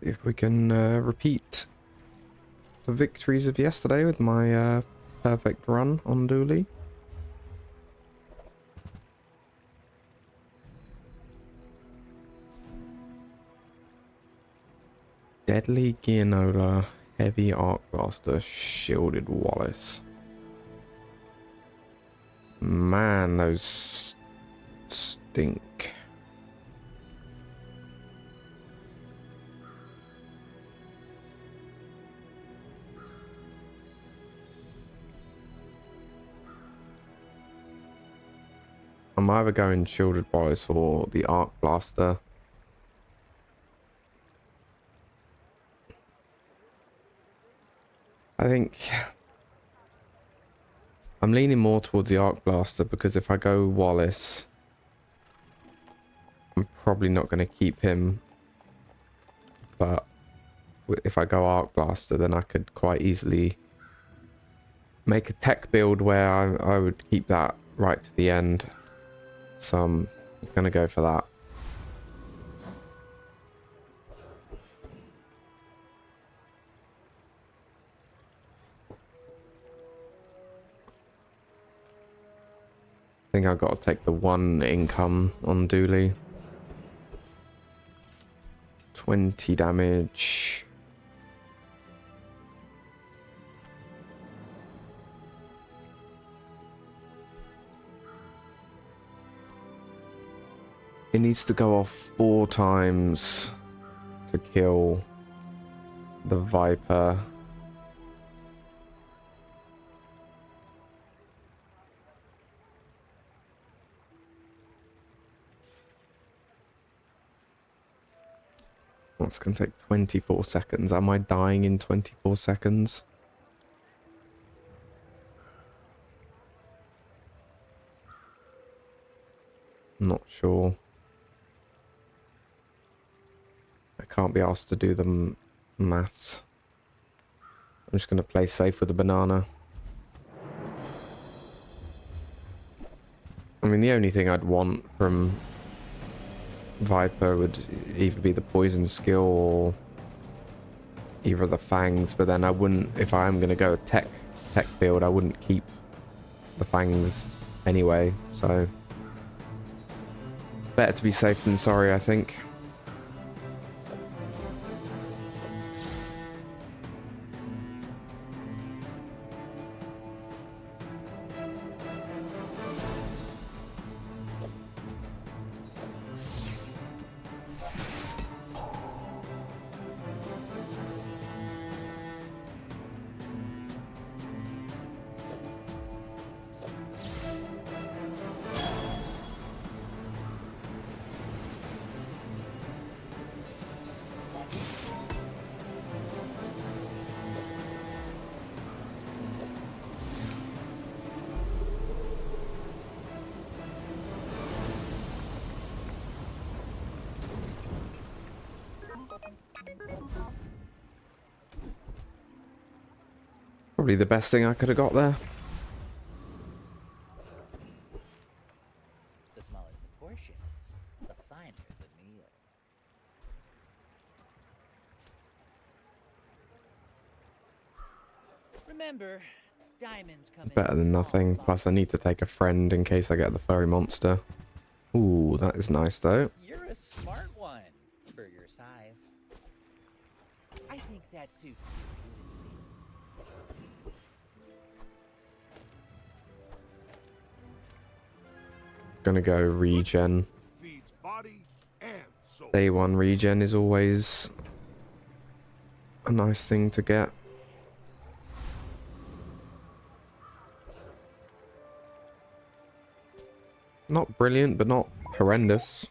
if we can repeat the victories of yesterday with my perfect run on Dooley. Deadly Gianola, Heavy Arc Blaster, Shielded Wallace. Man, those stink. I'm either going Shielded Wallace or the Arc Blaster. I think I'm leaning more towards the Arc Blaster because if I go Wallace, I'm probably not going to keep him. But if I go Arc Blaster, then I could quite easily make a tech build where I would keep that right to the end. So I'm going to go for that. I think I've got to take the 1 income on Dooley. 20 damage. It needs to go off 4 times to kill the Viper. That's going to take 24 seconds. Am I dying in 24 seconds? Not sure. I can't be asked to do the maths. I'm just going to play safe with the banana. I mean, the only thing I'd want from Viper would either be the poison skill or either the fangs, but then I wouldn't, if I am going to go tech build, I wouldn't keep the fangs anyway, so better to be safe than sorry, I think. Probably the best thing I could have got there. The smaller the portions, the finer the meal. Remember, diamonds come in Better than small nothing. Plus I need to take a friend in case I get the furry monster. Ooh, that is nice though. You're a smart one for your size. I think that suits you beautifully. Gonna go regen. Day 1 regen is always a nice thing to get. Not brilliant, but not horrendous.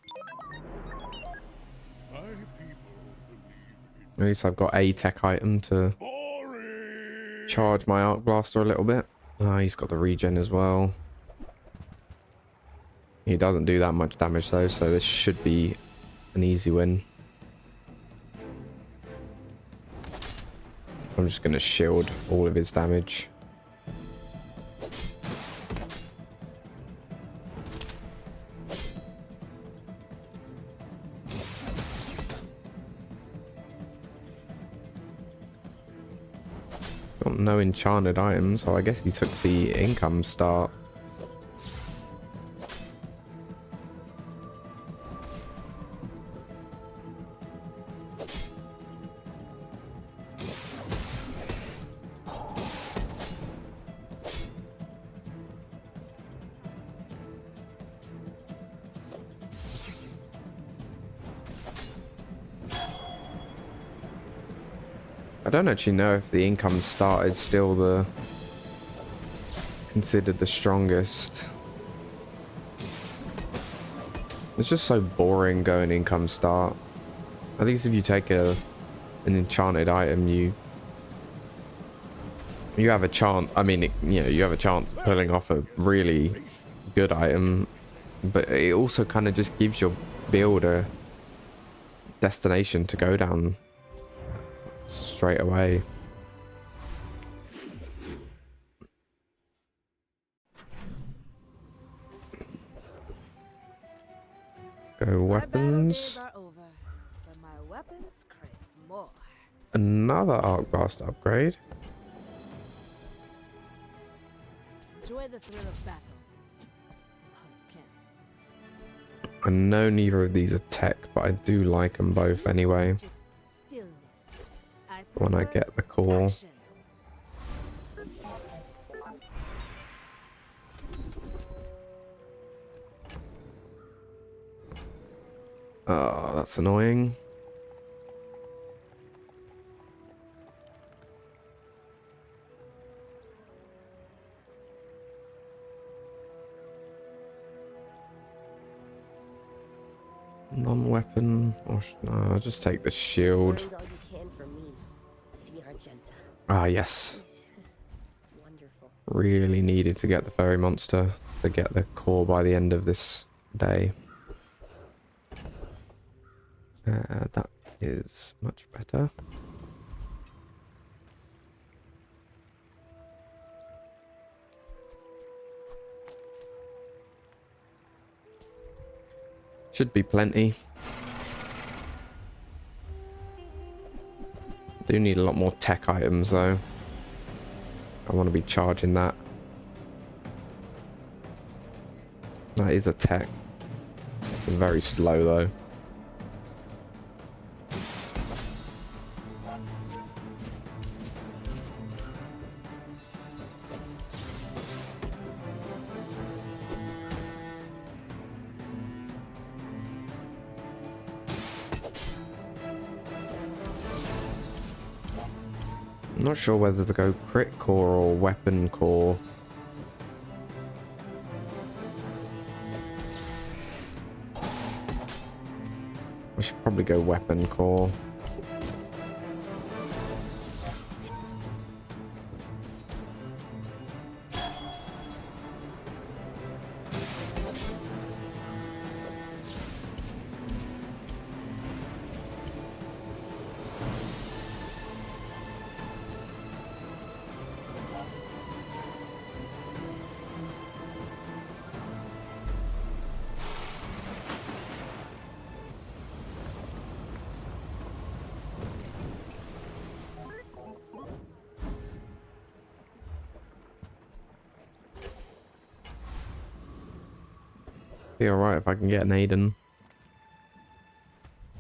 At least I've got a tech item to charge my Arc Blaster a little bit. Ah, he's got the regen as well. He doesn't do that much damage though, so this should be an easy win. I'm just going to shield all of his damage. no enchanted items, so I guess he took the income start. I don't actually know if the income start is still the considered the strongest. It's just so boring going income start. At least if you take an enchanted item, you have a chance. I mean, you have a chance of pulling off a really good item, but it also kind of just gives your build a destination to go down straight away. Let's go weapons. Another arc blast upgrade. Enjoy the thrill of battle. I know neither of these are tech, but I do like them both anyway. When I get the core. Oh, that's annoying. Non-weapon, or no, I'll just take the shield. Ah, yes. Really needed to get the fairy monster to get the core by the end of this day. That is much better. Should be plenty. Do need a lot more tech items though. I want to be charging that. That is a tech. Very slow though. I'm not sure whether to go crit core or weapon core. I should probably go weapon core. Be alright if I can get an Aiden.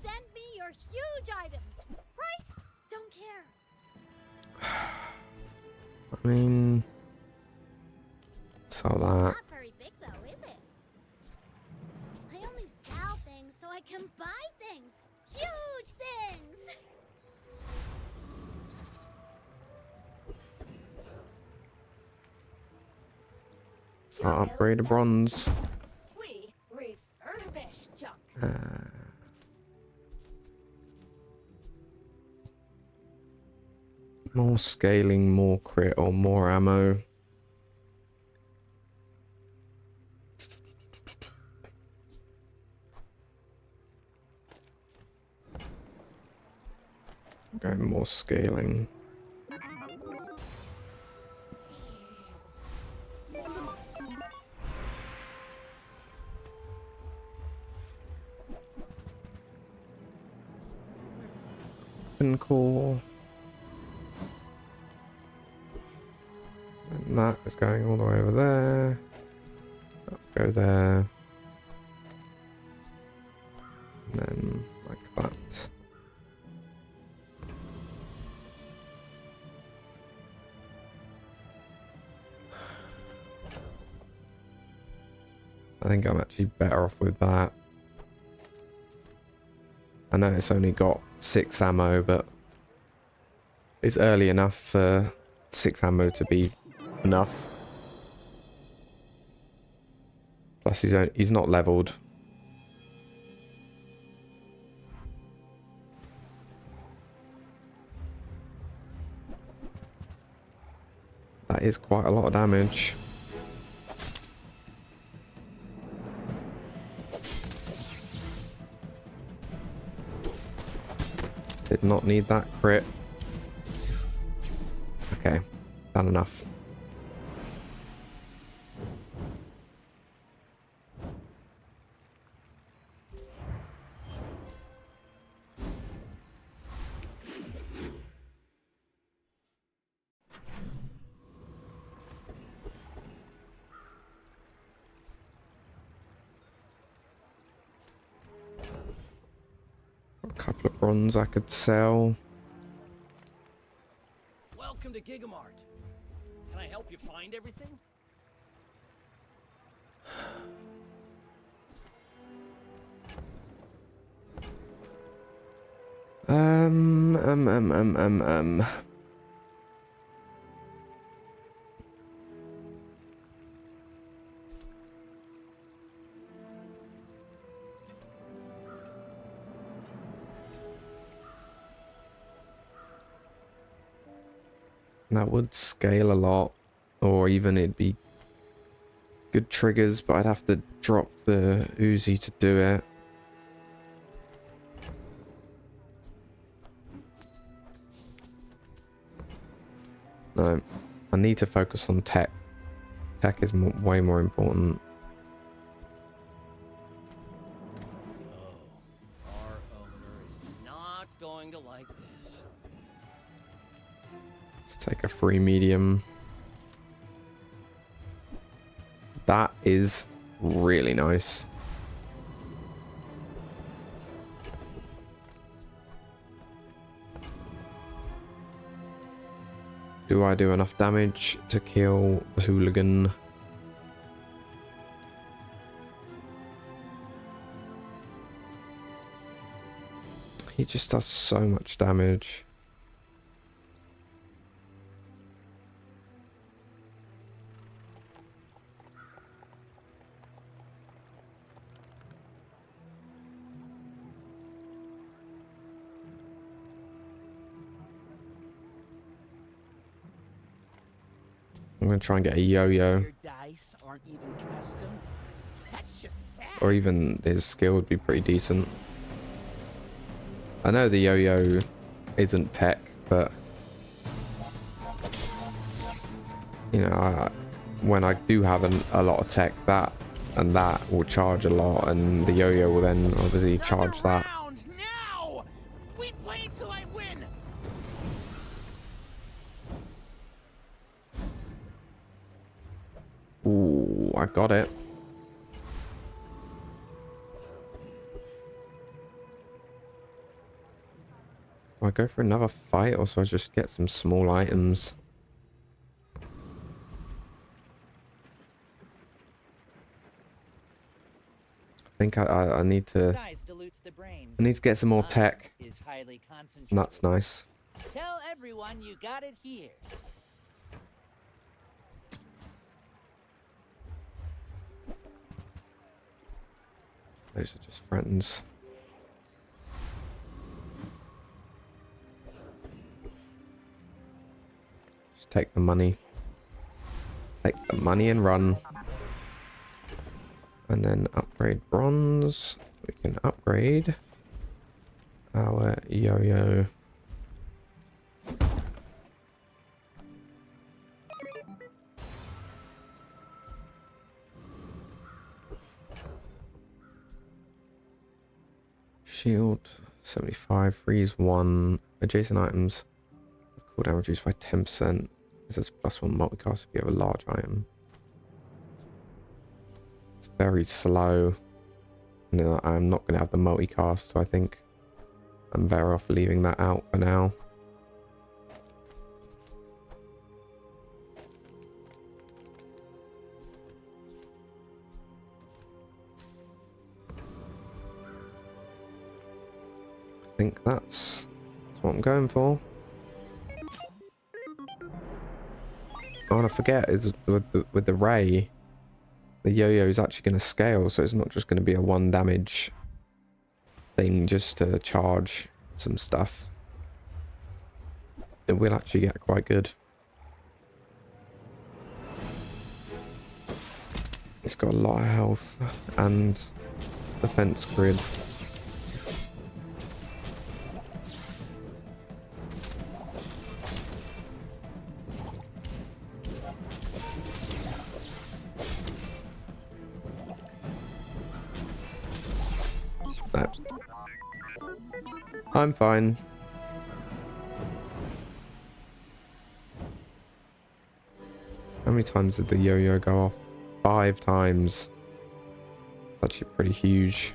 Send me your huge items. Price? Don't care. I mean, sell that. Not very big though, is it? I only sell things so I can buy things. Huge things. So I'll upgrade a bronze. We refurbish junk. More scaling, more crit, or more ammo. Go more scaling. Weapon core. And that is going all the way over there. Go there. And then like that. I think I'm actually better off with that. I know it's only got 6 ammo, but it's early enough for 6 ammo to be enough. Plus he's not leveled. That is quite a lot of damage. Did not need that crit. Okay, done enough. A couple of bronze I could sell. Welcome to Gigamart. Can I help you find everything? Um. That would scale a lot, or even it'd be good triggers, but I'd have to drop the Uzi to do it. No, I need to focus on tech. Tech is way more important. Our owner is not going to like this. Let's take a free medium. That is really nice. Do I do enough damage to kill the hooligan? He just does so much damage. I'm gonna try and get a yo-yo. Your dice aren't even custom. That's just sad. Or even his skill would be pretty decent. I know the yo-yo isn't tech, but you know, when I do have a lot of tech, that will charge a lot, and the yo-yo will then obviously charge that. Round now! We play till I win. Ooh, I got it. Do I go for another fight, or so I just get some small items? I think I need to. Size dilutes the brain. I need to get some more tech. Is highly concentrated. And that's nice. Tell everyone you got it here. Those are just friends. Just take the money. Take the money and run. And then upgrade bronze. We can upgrade our yo-yo. Shield 75, freeze 1, adjacent items cooldown reduced by 10%. This is +1 multicast if you have a large item. It's very slow. No, I'm not going to have the multicast, so I think I'm better off leaving that out for now. I think that's what I'm going for. I want to forget is with the ray, the yo-yo is actually going to scale, so it's not just going to be a 1 damage thing just to charge some stuff. It will actually get quite good. It's got a lot of health and defense grid. No. I'm fine. How many times did the yo-yo go off? 5 times. It's actually pretty huge.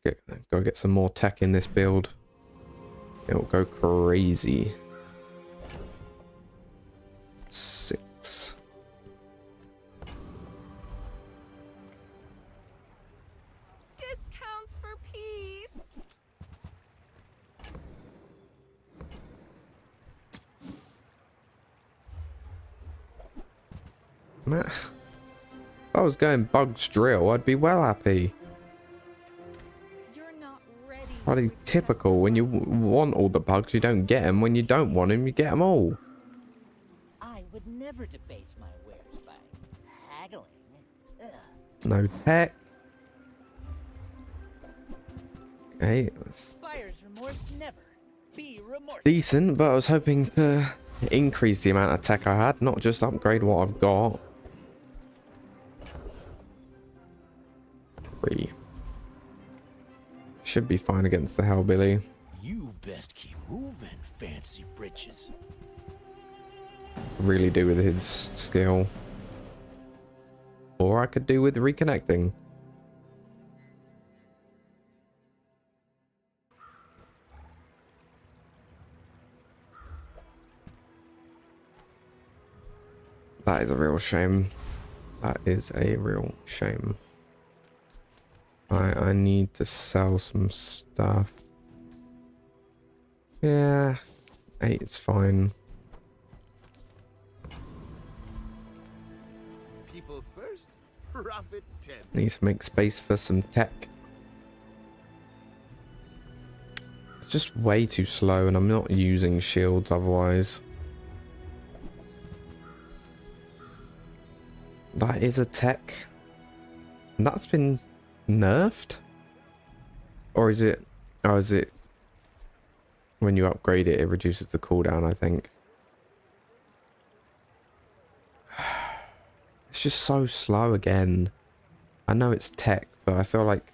Gotta get some more tech in this build. It'll go crazy. 6. Discounts for peace. Man, if I was going Bugs Drill, I'd be well happy. You're not ready. Bloody to accept typical. When you want all the bugs, you don't get them. When you don't want them, you get them all. I would never debase my wares by haggling. Ugh. No tech. Okay, it's Buyer's remorse never. Be remorseful. decent, but I was hoping to increase the amount of tech I had, not just upgrade what I've got. 3. Should be fine against the Hellbilly. You best keep moving, fancy britches. Really do with his skill. Or I could do with reconnecting. That is a real shame. That is a real shame. I need to sell some stuff. Yeah, 8 is fine. People first, profit 10. Need to make space for some tech. It's just way too slow and I'm not using shields otherwise. That is a tech. And that's been nerfed? Or is it... Oh, is it... When you upgrade it, it reduces the cooldown, I think. It's just so slow again. I know it's tech, but I feel like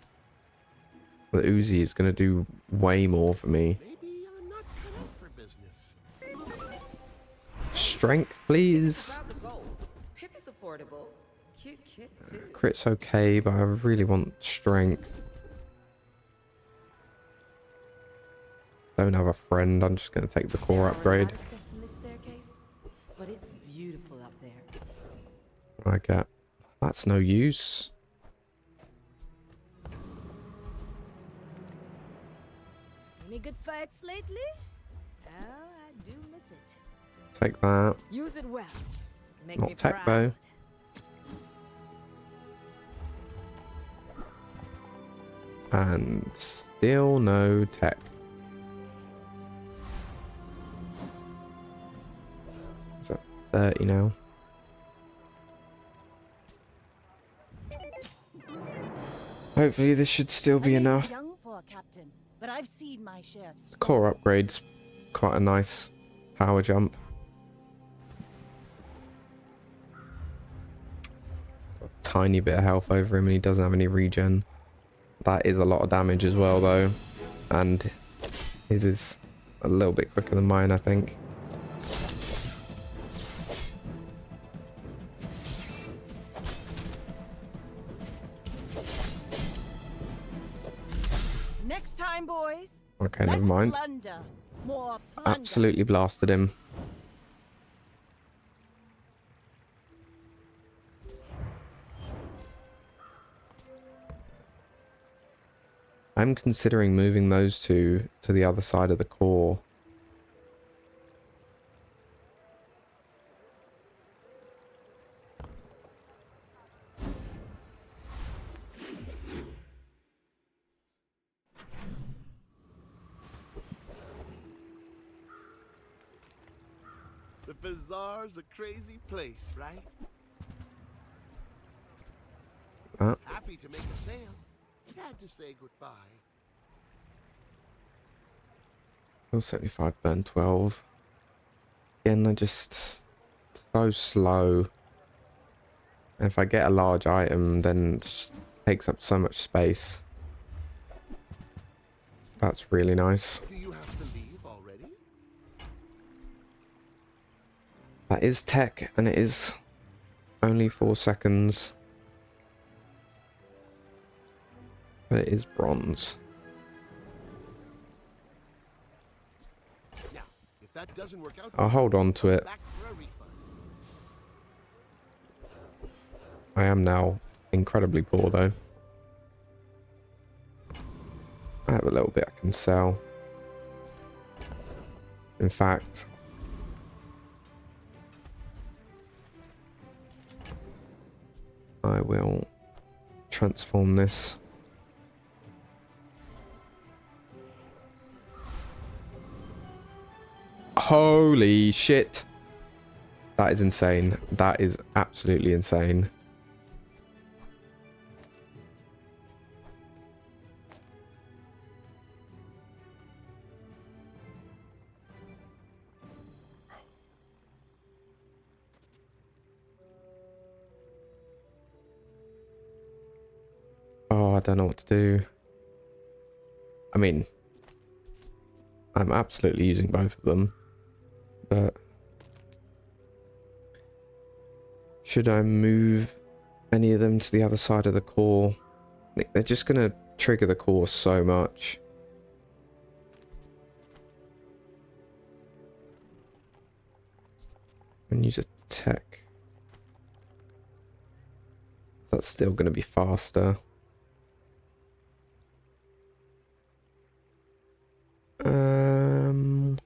the Uzi is going to do way more for me. Maybe I'm not cut out for business. Strength, please. Grab the gold. Pip is affordable. Cute kit too. Crit's okay, but I really want strength. Don't have a friend. I'm just going to take the core There are a upgrade. lot of steps in this staircase, but it's beautiful up there. I get. That's no use. Any good fights lately? Oh, I do miss it. Take that. Use it well. Make Not me tech, proud. And still no tech. Is that 30 now? Hopefully this should still be enough. Young for a captain, but I've seen my share of The core upgrade's quite a nice power jump. A tiny bit of health over him and he doesn't have any regen. That is a lot of damage as well though. And his is a little bit quicker than mine, I think. Next time, boys. Okay, Less never mind. plunder, more plunder. Absolutely blasted him. I'm considering moving those two to the other side of the core. The Bazaar's a crazy place, right? Happy to make a sale. Sad to say goodbye. Kill 75, burn 12. Again, they're just so slow. And if I get a large item, then it just takes up so much space. That's really nice. Do you have to leave already? That is tech, and it is only 4 seconds. But it is bronze. Now, if that doesn't work out, I'll hold on to it. back for a refund. I am now incredibly poor, though. I have a little bit I can sell. In fact, I will transform this. Holy shit. That is insane. That is absolutely insane. Oh, I don't know what to do. I mean, I'm absolutely using both of them. But should I move any of them to the other side of the core? They're just going to trigger the core so much. And use a tech. That's still going to be faster. Um...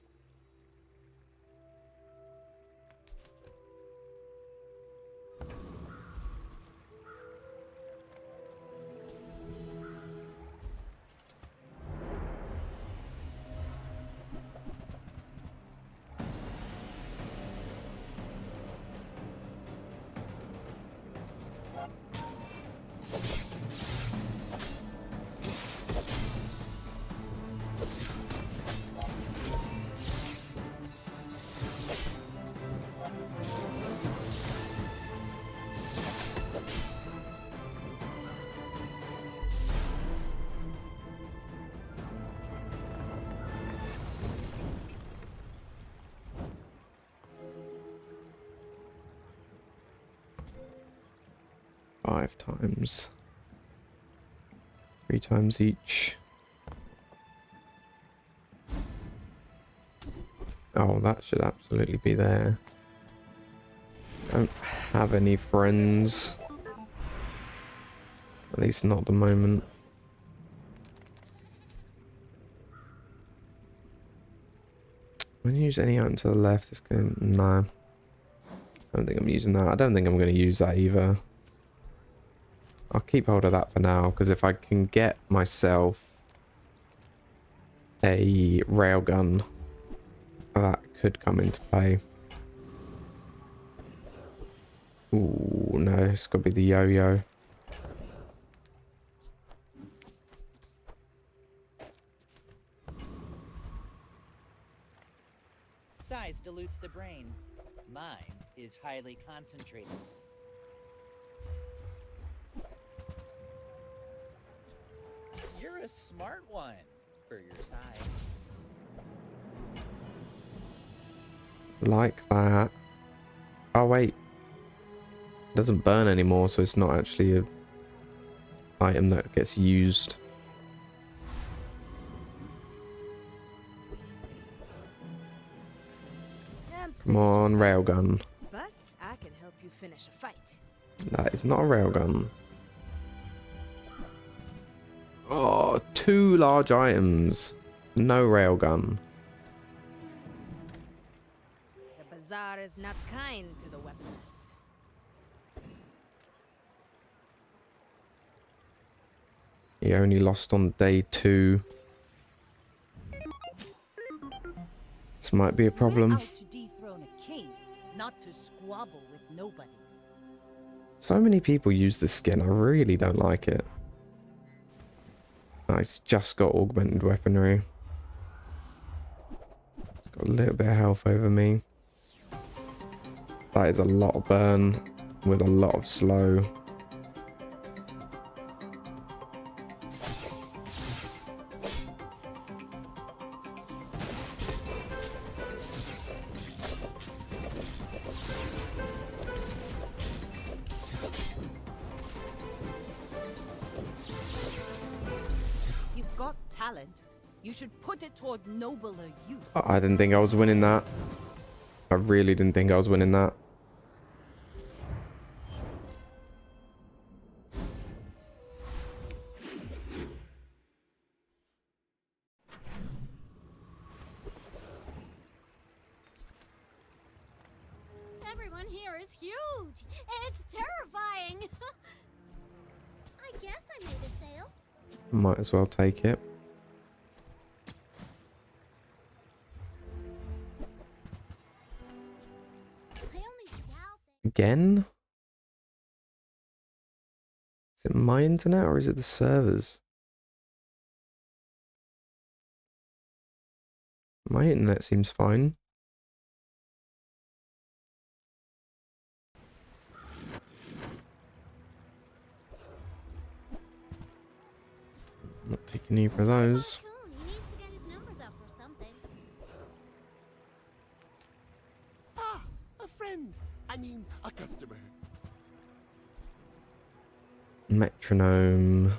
5 times. 3 times each. Oh, that should absolutely be there. Don't have any friends. At least not at the moment. When you use any item to the left, it's going to... Nah. I don't think I'm using that. I don't think I'm going to use that either. I'll keep hold of that for now, because if I can get myself a railgun, that could come into play. Ooh, no, it's got to be the yo-yo. Size dilutes the brain. Mine is highly concentrated. You're a smart one for your size. Like that. Oh wait. It doesn't burn anymore, so it's not actually a item that gets used. I'm Come finished on, with that, railgun. but I can help you finish a fight. That is not a railgun. Oh, 2 large items. No railgun. The Bazaar is not kind to the weaponless. He only lost on day 2. This might be a We're problem. out to dethrone a king, not to squabble with nobodies. So many people use this skin. I really don't like it. Oh, it's just got augmented weaponry. Got a little bit of health over me. That is a lot of burn with a lot of slow. You've got talent. You should put it toward nobler use. I didn't think I was winning that. I really didn't think I was winning that. Everyone here is huge. It's terrifying. I guess I made a sale. Might as well take it. I only sell things. Again? Is it my internet or is it the servers? My internet seems fine. Not taking either of those. Coon, he needs to get his numbers up or something. Ah, a friend. I mean, a customer. Metronome.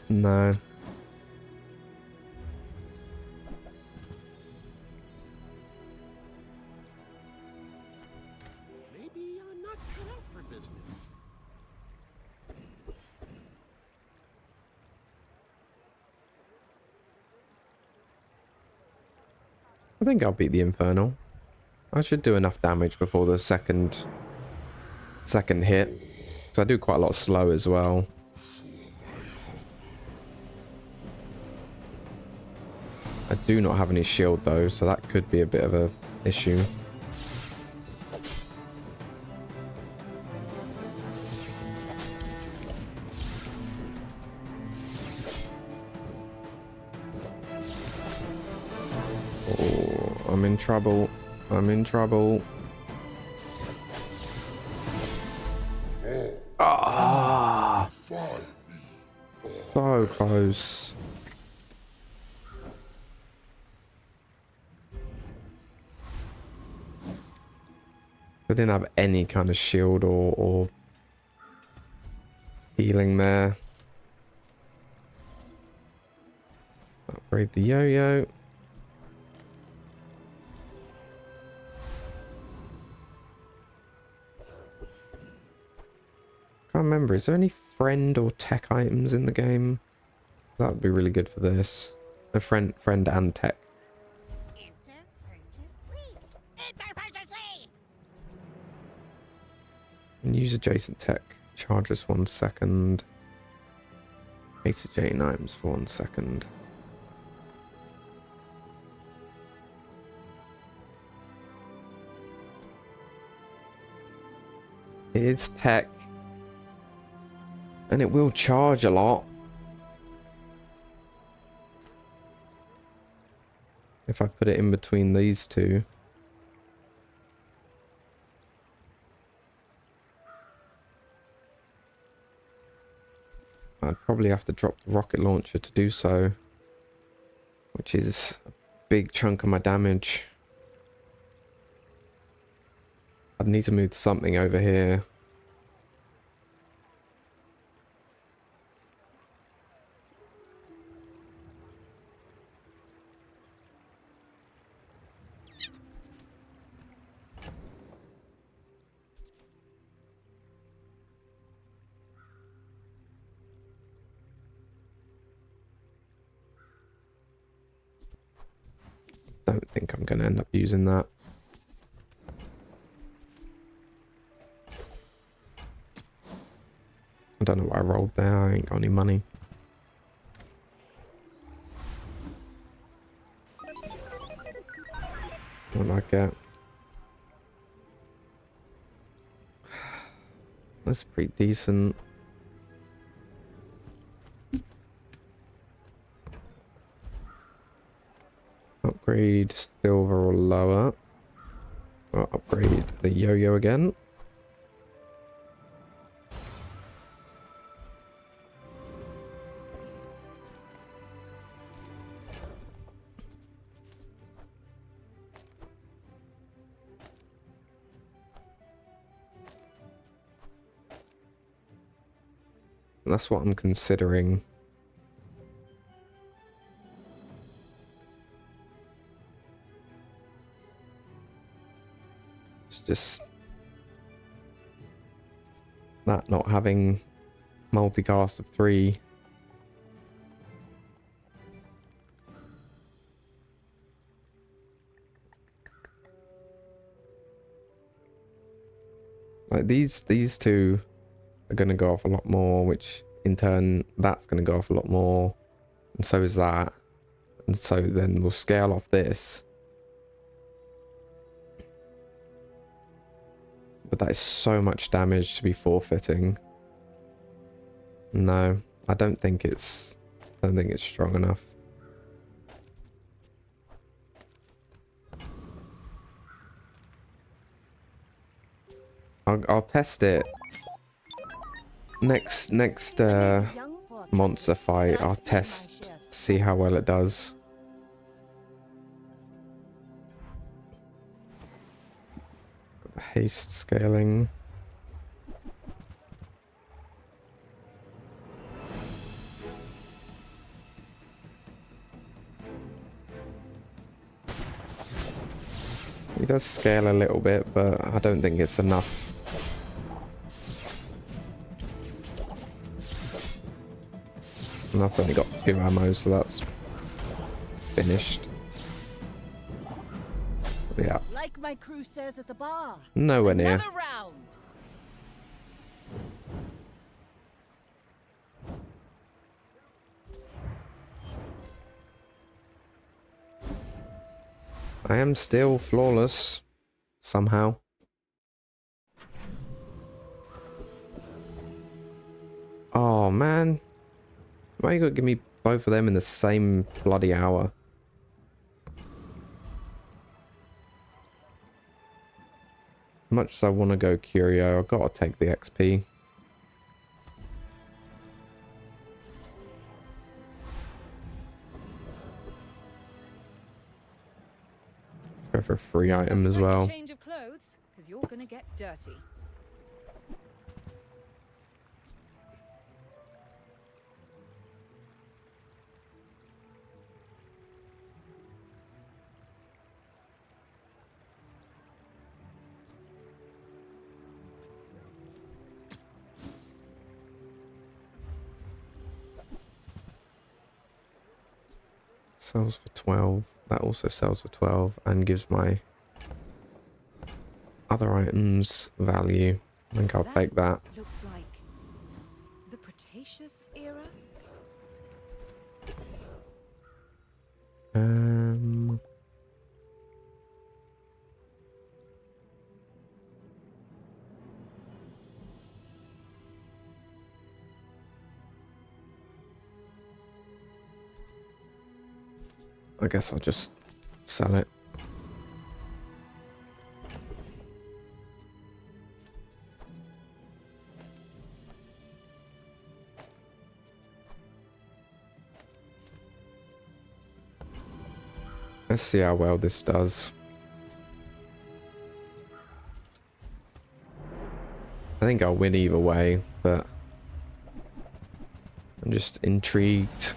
No. Maybe I'm not cut out for business. I think I'll beat the Infernal. I should do enough damage before the second hit. Because I do quite a lot of slow as well. I do not have any shield though, so that could be a bit of a issue. Oh, I'm in trouble. I'm in trouble. Ah! So close. I didn't have any kind of shield or healing there. Upgrade the yo-yo. Can't remember, is there any friend or tech items in the game? That would be really good for this. A friend and tech. Enter purchase lead. Enter purchase lead. And use adjacent tech. Charge us 1 second. ACJ items for 1 second. It is tech. And it will charge a lot. If I put it in between these two. I'd probably have to drop the rocket launcher to do so, which is a big chunk of my damage. I'd need to move something over here. Don't think I'm going to end up using that. I don't know what I rolled there. I ain't got any money. What did I get? That's pretty decent. Upgrade silver or lower. Or upgrade the yo-yo again. That's what I'm considering. It's just that not having multicast of 3. Like these two are going to go off a lot more, which in turn that's going to go off a lot more, and so is that, and so then we'll scale off this. But that is so much damage to be forfeiting. No, I don't think it's strong enough. I'll test it next monster fight. I'll test, see how well it does. Got the haste scaling. He does scale a little bit, but I don't think it's enough. And that's only got 2 ammo, so that's finished. Yeah. Like my crew says at the bar. Nowhere near. Another round. I am still flawless. Somehow. Oh, man. Why you gotta give me both of them in the same bloody hour? Much as I want to go Curio, I've got to take the XP. Go for a free item as well. Change of clothes, because you're gonna get dirty. Sells for 12. That also sells for 12 and gives my other items value. I think I'll take that. Looks like the Cretaceous era. I guess I'll just sell it. Let's see how well this does. I think I'll win either way, but I'm just intrigued.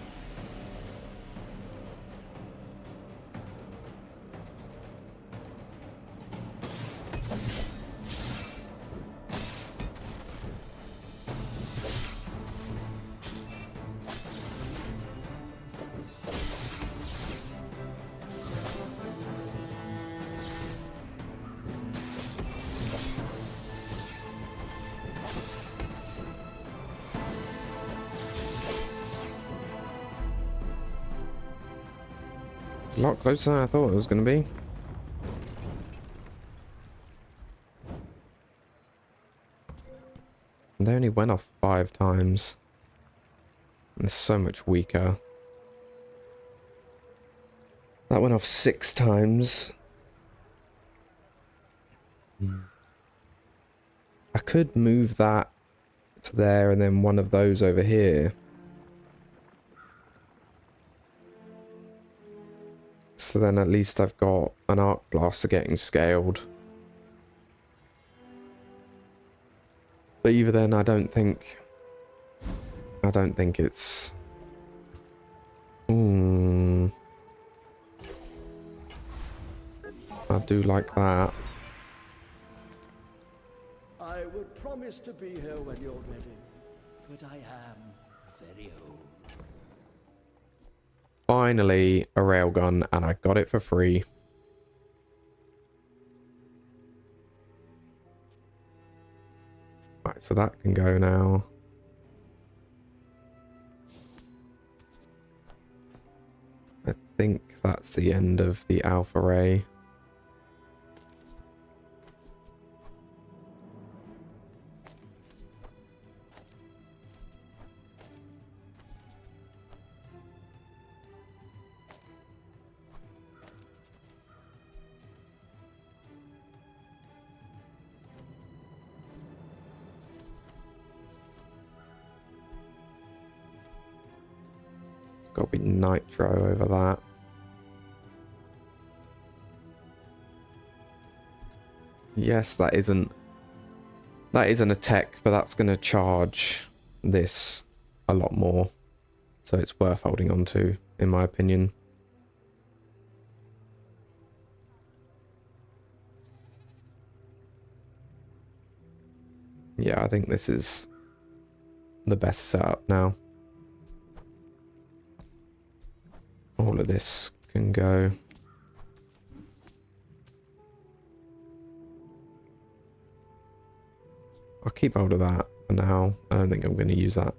A lot closer than I thought it was going to be. They only went off 5 times. And it's so much weaker. That went off 6 times. I could move that to there and then one of those over here. So then at least I've got an arc blaster getting scaled. But even then I don't think it's I do like that. I would promise to be here when you're ready, but I am very old. Finally a railgun, and I got it for free. Right, so that can go now. I think that's the end of the alpha ray. Got to be nitro over that. Yes, that isn't a tech, but that's going to charge this a lot more. So it's worth holding on to, in my opinion. Yeah, I think this is the best setup now. All of this can go. I'll keep hold of that for now. I don't think I'm going to use that.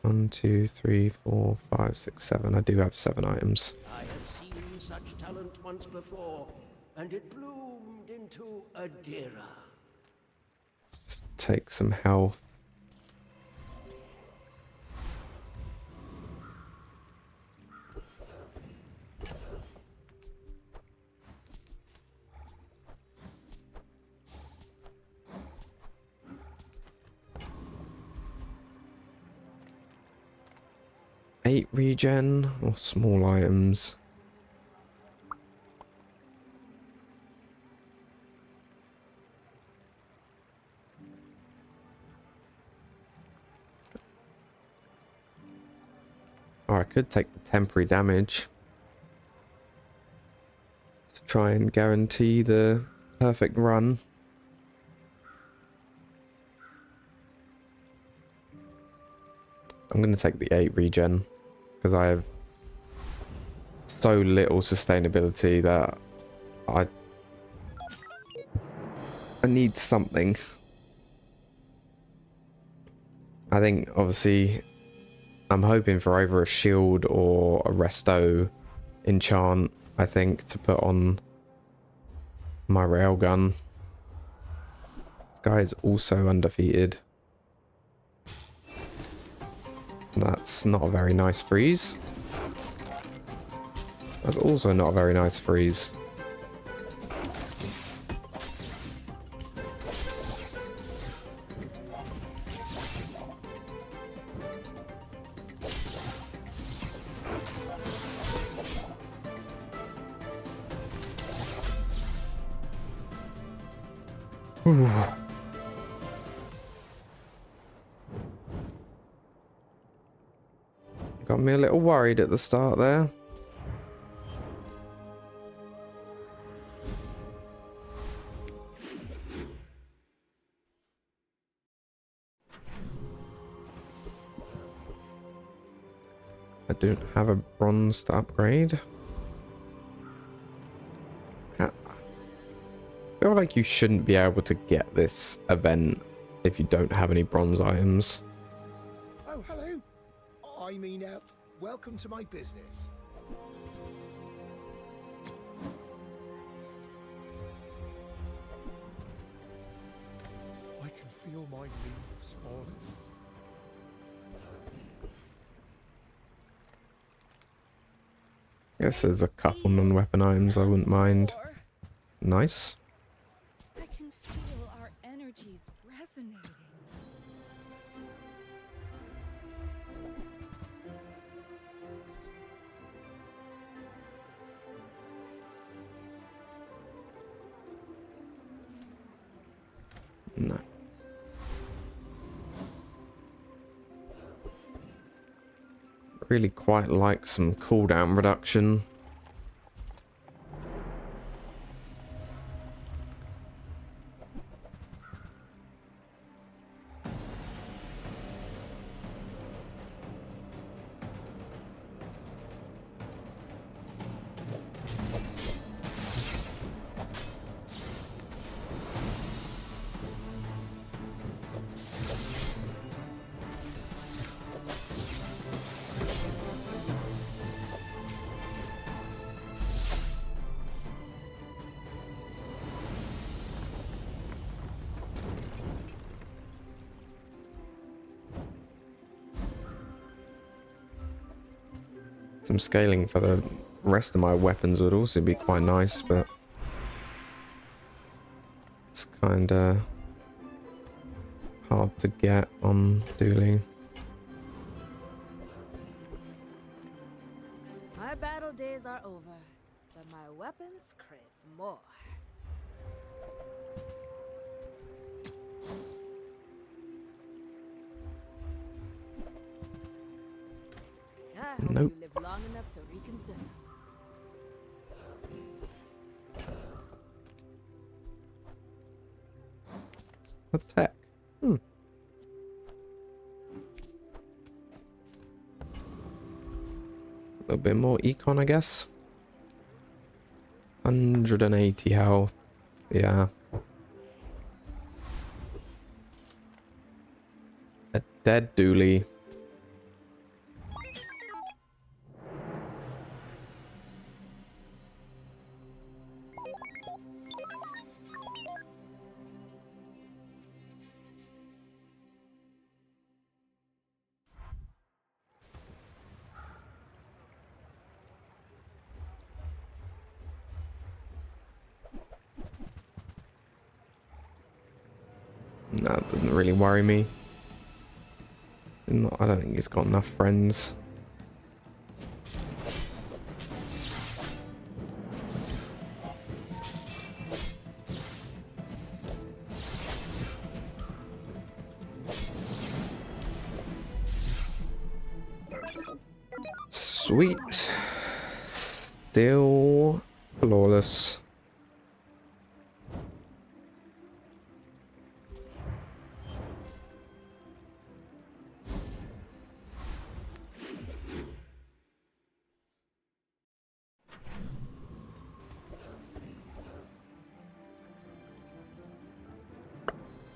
1, 2, 3, 4, 5, 6, 7. I do have 7 items. I have seen such talent once before, and it bloomed into a Dira. Just take some health. Eight regen or small items. Oh, I could take the temporary damage to try and guarantee the perfect run. I'm going to take the 8 regen because I have so little sustainability that I need something. I think obviously I'm hoping for either a shield or a resto enchant, I think, to put on my railgun. This guy is also undefeated. That's not a very nice freeze. That's also not a very nice freeze. Ooh. Got me a little worried at the start there. I don't have a bronze to upgrade. I feel like you shouldn't be able to get this event if you don't have any bronze items. Oh, hello. I mean, welcome to my business. I can feel my leaves falling. I guess there's a couple non-weapon items I wouldn't mind. Nice. I can feel our energies resonating. No. Really quite like some cooldown reduction. Some scaling for the rest of my weapons would also be quite nice, but it's kind of hard to get on Dooley. My battle days are over, but my weapons crave more. I hope Nope. you live long enough to reconsider. Attack. A little bit more econ, I guess. 180 health. Yeah. A dead Dooley. No, that doesn't really worry me. I don't think he's got enough friends. Sweet. Still flawless.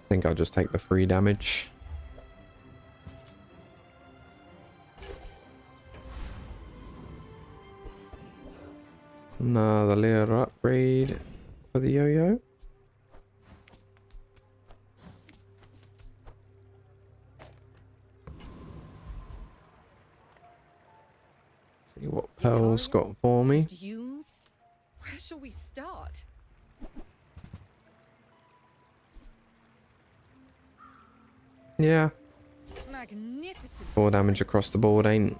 I think I'll just take the free damage. Another little upgrade for the yo-yo. See what Pearl's got for me. Dunes? Where shall we start? Yeah, Magnificent. 4 damage across the board ain't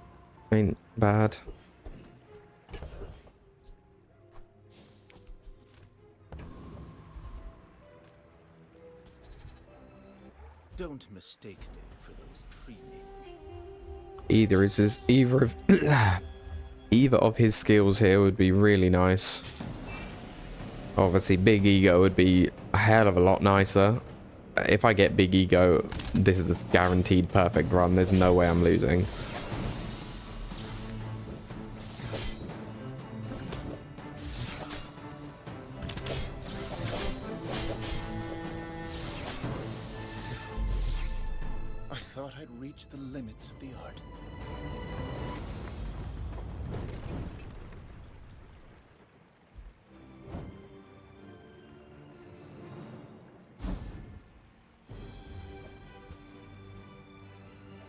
bad. Don't mistake me for those preening. Either of his skills here would be really nice. Obviously, big ego would be a hell of a lot nicer. If I get big ego, this is a guaranteed perfect run. There's no way I'm losing. I thought I'd reached the limits of the art.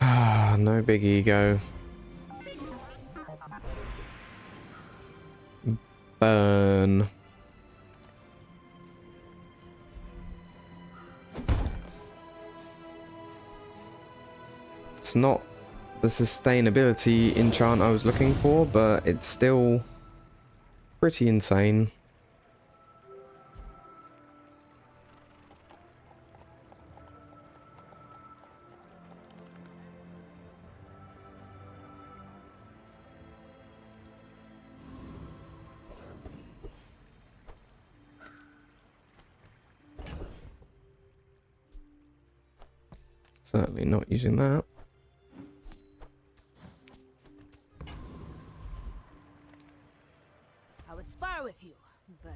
Ah, no big ego. Burn. It's not the sustainability enchant I was looking for, but it's still pretty insane. Certainly not using that. I would spar with you, but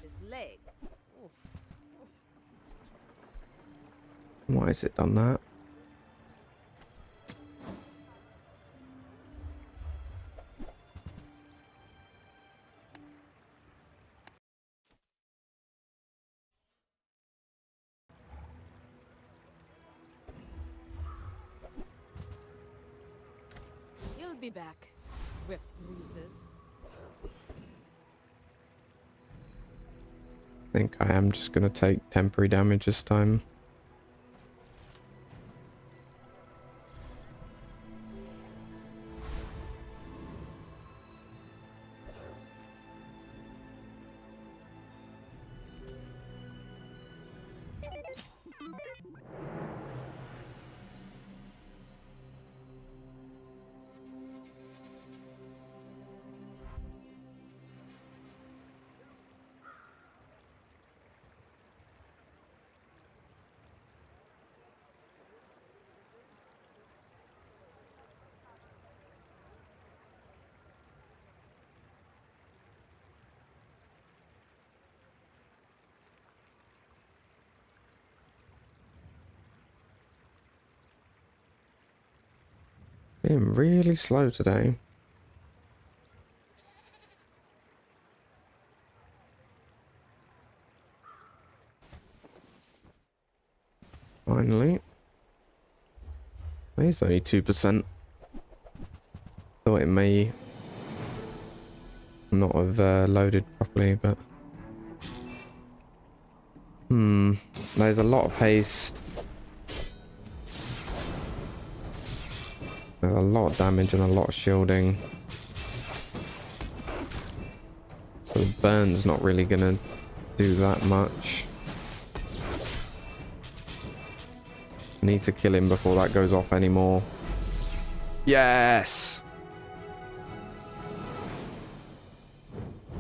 this leg. Oof. Why has it done that? You'll be back with bruises. I think I am just going to take temporary damage this time. Being really slow today. Finally. It's only 2%. Thought it may not have loaded properly, but... There's a lot of haste. There's a lot of damage and a lot of shielding. So the burn's not really gonna do that much. Need to kill him before that goes off anymore. Yes!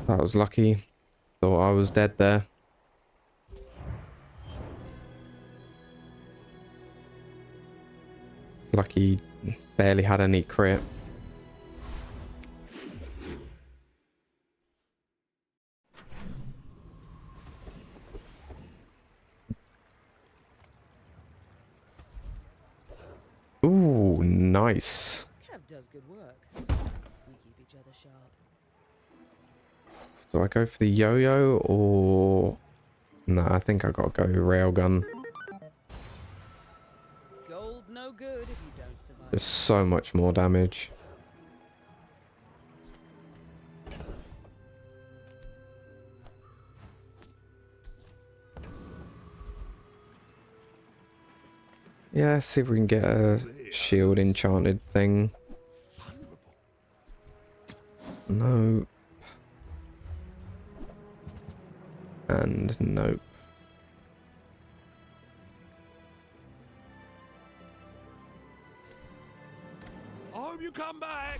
That was lucky. Thought I was dead there. Lucky barely had any crit. Ooh, nice. Kev does good work. We keep each other sharp. Do I go for the yo-yo or... No, I think I gotta go railgun. Gold's no good if you don't survive. There's so much more damage. Yeah, see if we can get a shield enchanted thing. Nope. And nope. hope you come back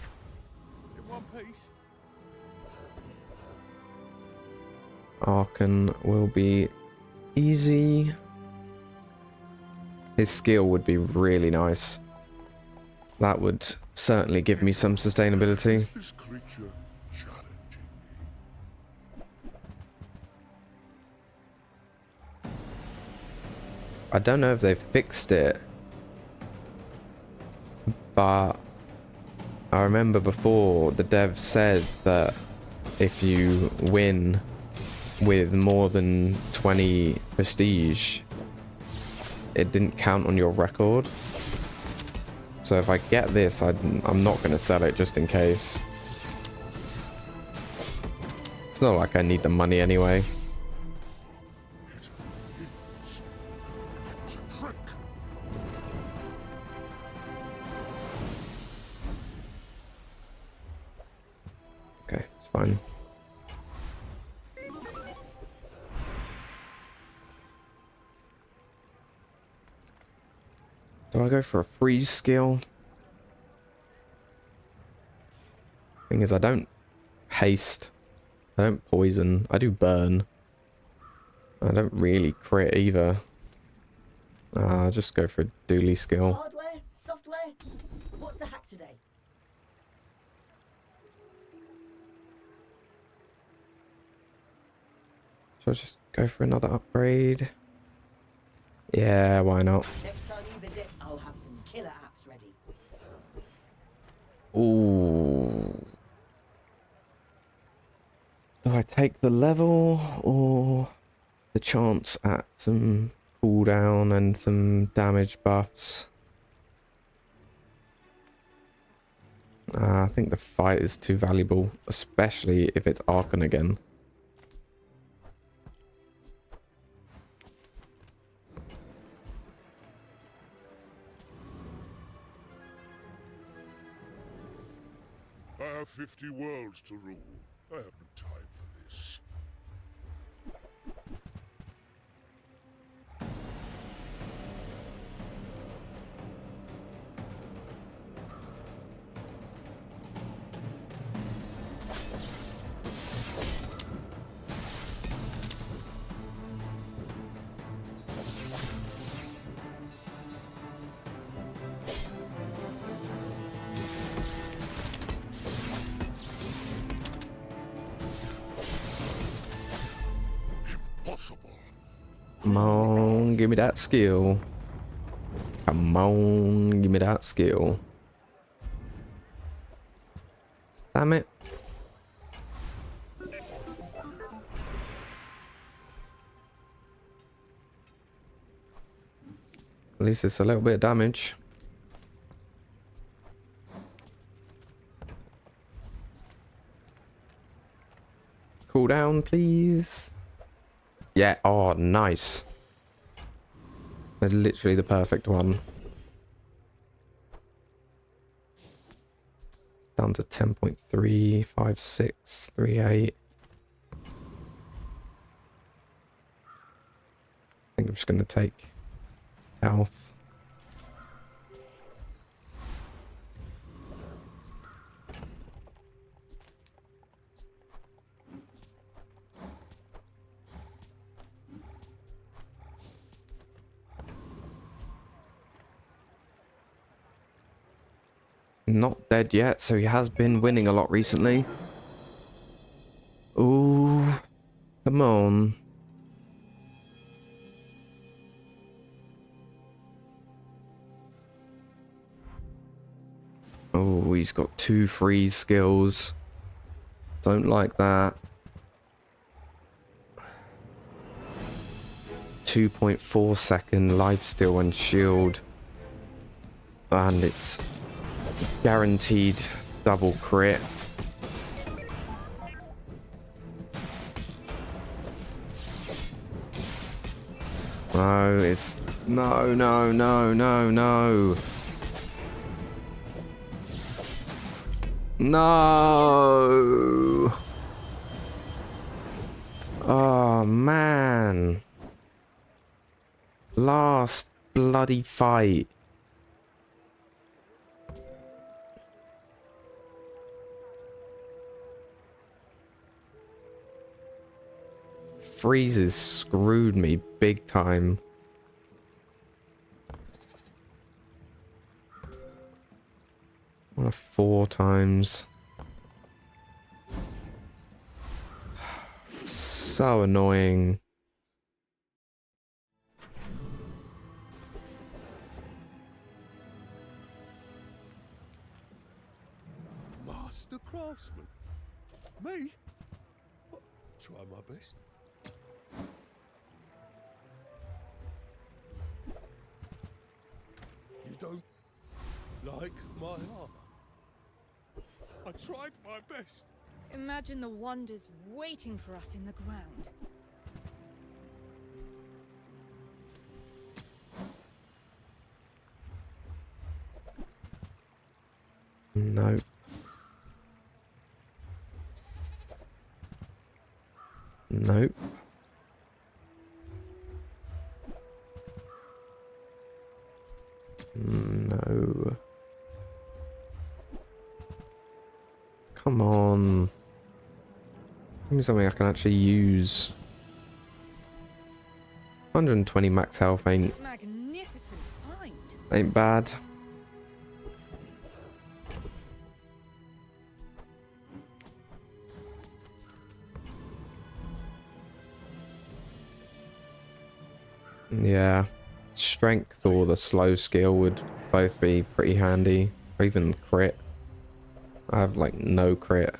in one piece. Arkan will be easy. His skill would be really nice. That would certainly give me some sustainability. Is this creature challenging me? I don't know if they've fixed it, but I remember before the dev said that if you win with more than 20 prestige, it didn't count on your record. So if I get this, I'm not going to sell it just in case. It's not like I need the money anyway. It's a trick. Okay, it's fine. Do I go for a freeze skill? Thing is, I don't haste. I don't poison. I do burn. I don't really crit either. I'll just go for a Dooley skill. Hardware? Software? What's the hack today? So I'll just go for another upgrade. Yeah, why not? Next time you visit, I'll have some killer apps ready. Ooh. Do I take the level or the chance at some cooldown and some damage buffs? I think the fight is too valuable, especially if it's Arkan again. I have 50 worlds to rule. I have no time for this. Impossible. Come on, give me that skill. Come on, give me that skill. Damn it. At least it's a little bit of damage. Cool down, please. Yeah, oh, nice. That's literally the perfect one. Down to 10.35638. I think I'm just going to take health. Not dead yet, so he has been winning a lot recently. Ooh, come on. Oh, he's got 2 freeze skills. Don't like that. 2.4 second lifesteal and shield. And it's guaranteed double crit. No, it's... No, no, no, no, no. No! Oh, man. Last bloody fight. Freezes screwed me big time. What a 4 times. So annoying. Master craftsman. Me? Try my best. You don't like my armor? I tried my best. Imagine the wonders waiting for us in the ground. No. Nope. No. Come on. Give me something I can actually use. 120 max health Magnificent find. ain't bad. Yeah. Strength or the slow skill would both be pretty handy. Or even crit. I have like no crit.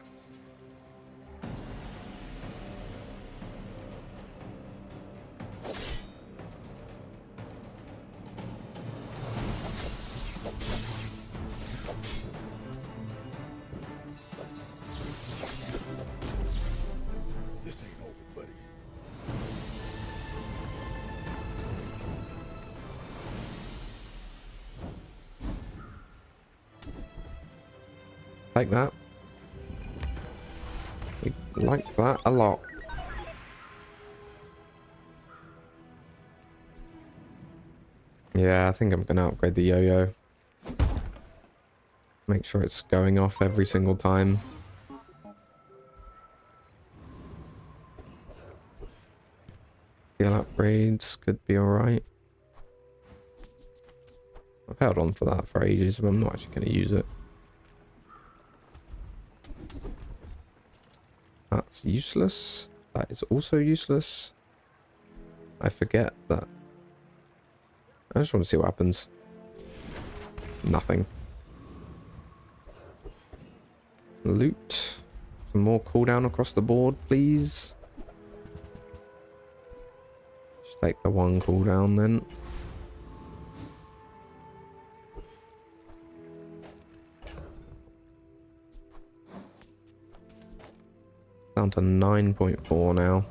This ain't over, buddy. Like that. We like that a lot. Yeah, I think I'm gonna upgrade the yo-yo. Make sure it's going off every single time. Skill upgrades could be alright. I've held on for that for ages, but I'm not actually going to use it. That's useless. That is also useless. I forget that. I just want to see what happens. Nothing. Loot. Some more cooldown across the board, please. Just take the one cooldown then. Down to 9.4 now.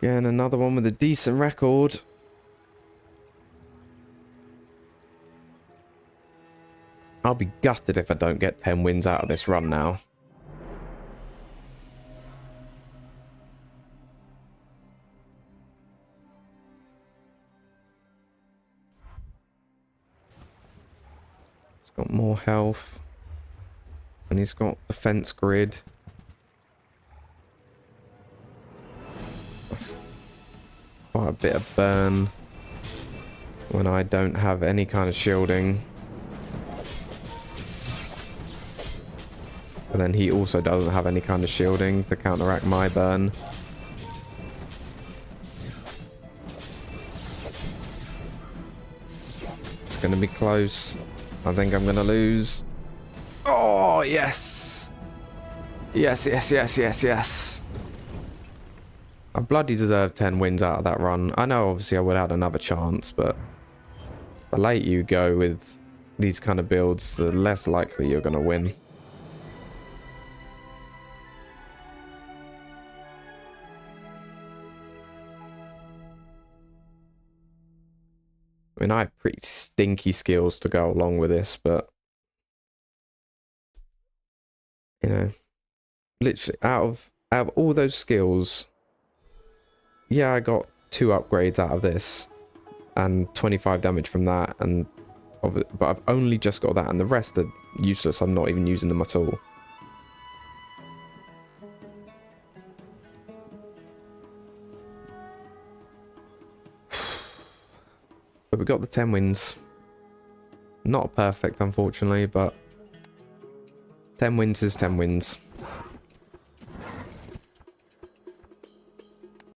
Again, another one with a decent record. I'll be gutted if I don't get 10 wins out of this run now. He's got more health. And he's got defense grid. That's quite a bit of burn when I don't have any kind of shielding. But then he also doesn't have any kind of shielding to counteract my burn. It's going to be close. I think I'm going to lose. Oh, yes. Yes, yes, yes, yes, yes. I bloody deserve 10 wins out of that run. I know obviously I would have had another chance, but the later you go with these kind of builds, the less likely you're going to win. I mean, I have pretty stinky skills to go along with this, but you know, literally out of all those skills, yeah, I got 2 upgrades out of this and 25 damage from that and of it, but I've only just got that, and the rest are useless. I'm not even using them at all. But we got the 10 wins. Not perfect, unfortunately, but 10 wins is 10 wins.